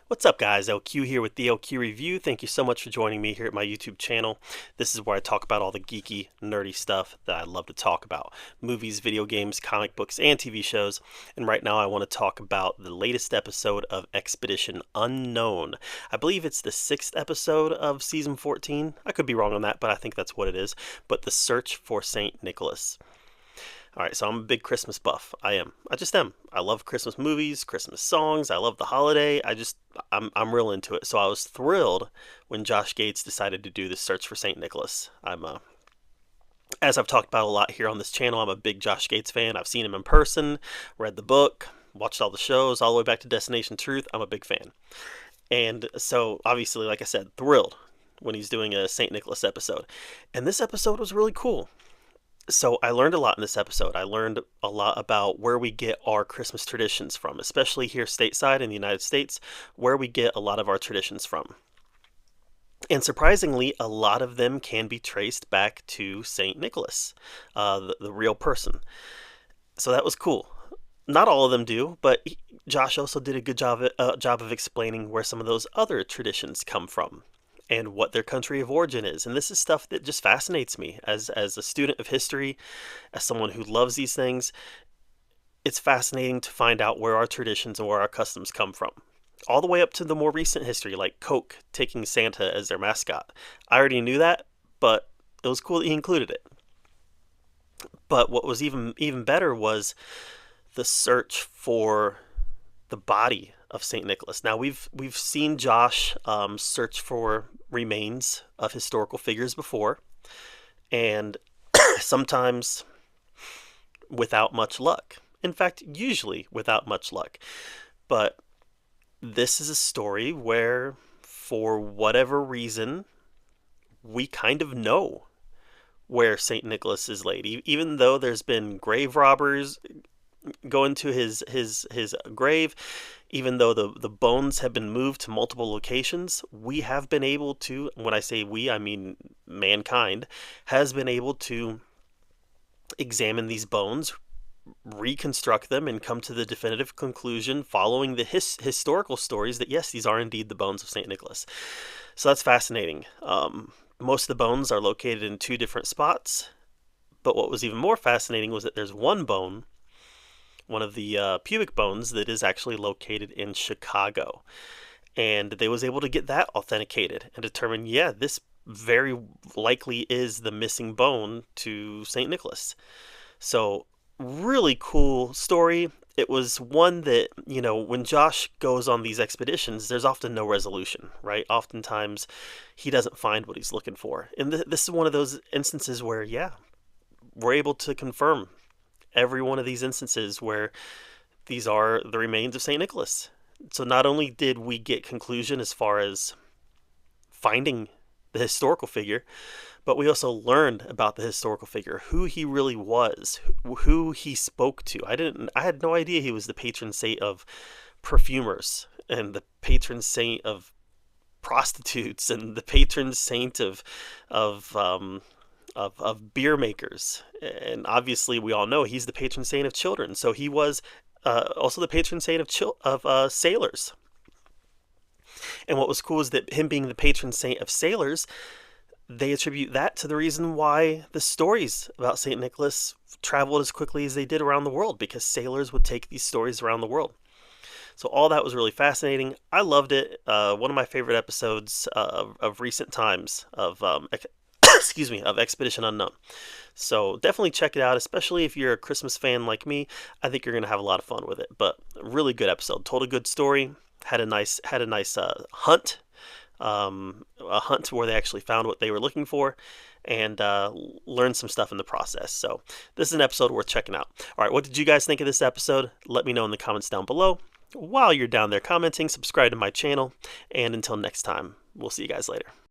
What's up, guys? LQ here with the LQ Review. Thank you so much for joining me here at my YouTube channel. This is where I talk about all the geeky, nerdy stuff that I love to talk about. Movies, video games, comic books, and TV shows. And right now I want to talk about the latest episode of Expedition Unknown. I believe it's the 6th episode of Season 14. I could be wrong on that, but I think that's what it is. But The Search for St. Nicholas. All right, so I'm a big Christmas buff. I am. I just am. I love Christmas movies, Christmas songs. I love the holiday. I'm real into it. So I was thrilled when Josh Gates decided to do the Search for St. Nicholas. As I've talked about a lot here on this channel, I'm a big Josh Gates fan. I've seen him in person, read the book, watched all the shows, all the way back to Destination Truth. I'm a big fan. And so obviously, like I said, thrilled when he's doing a St. Nicholas episode. And this episode was really cool. So I learned a lot in this episode. I learned a lot about where we get our Christmas traditions from, especially here stateside in the United States, where we get a lot of our traditions from. And surprisingly, a lot of them can be traced back to St. Nicholas, the real person. So that was cool. Not all of them do, but Josh also did a good job of explaining where some of those other traditions come from and what their country of origin is. And this is stuff that just fascinates me as a student of history, as someone who loves these things. It's fascinating to find out where our traditions and where our customs come from. All the way up to the more recent history, like Coke taking Santa as their mascot. I already knew that, but it was cool that he included it. But what was even better was the search for the body of St. Nicholas. Now we've seen Josh search for remains of historical figures before, and sometimes without much luck. In fact, usually without much luck. But this is a story where, for whatever reason, we kind of know where St. Nicholas is laid. Even though there's been grave robbers go into his grave, even though the bones have been moved to multiple locations, we have been able to, when I say we, I mean mankind, has been able to examine these bones, reconstruct them, and come to the definitive conclusion following the historical stories that yes, these are indeed the bones of St. Nicholas. So that's fascinating. Most of the bones are located in 2 different spots, but what was even more fascinating was that there's one bone, one of the pubic bones, that is actually located in Chicago. And they was able to get that authenticated and determine, yeah, this very likely is the missing bone to St. Nicholas. So really cool story. It was one that, when Josh goes on these expeditions, there's often no resolution, right? Oftentimes he doesn't find what he's looking for. And this is one of those instances where, yeah, we're able to confirm every one of these instances where these are the remains of St. Nicholas. So not only did we get conclusion as far as finding the historical figure, but we also learned about the historical figure, who he really was, who he spoke to. I had no idea he was the patron saint of perfumers and the patron saint of prostitutes and the patron saint of beer makers. And obviously we all know he's the patron saint of children. So he was also the patron saint of sailors. And what was cool is that him being the patron saint of sailors, they attribute that to the reason why the stories about St. Nicholas traveled as quickly as they did around the world, because sailors would take these stories around the world. So all that was really fascinating. I loved it. One of my favorite episodes of recent times of excuse me, of Expedition Unknown. So definitely check it out, especially if you're a Christmas fan like me. I think you're going to have a lot of fun with it. But really good episode. Told a good story. Had a nice hunt. A hunt where they actually found what they were looking for, and learned some stuff in the process. So this is an episode worth checking out. All right, what did you guys think of this episode? Let me know in the comments down below. While you're down there commenting, subscribe to my channel, and until next time, we'll see you guys later.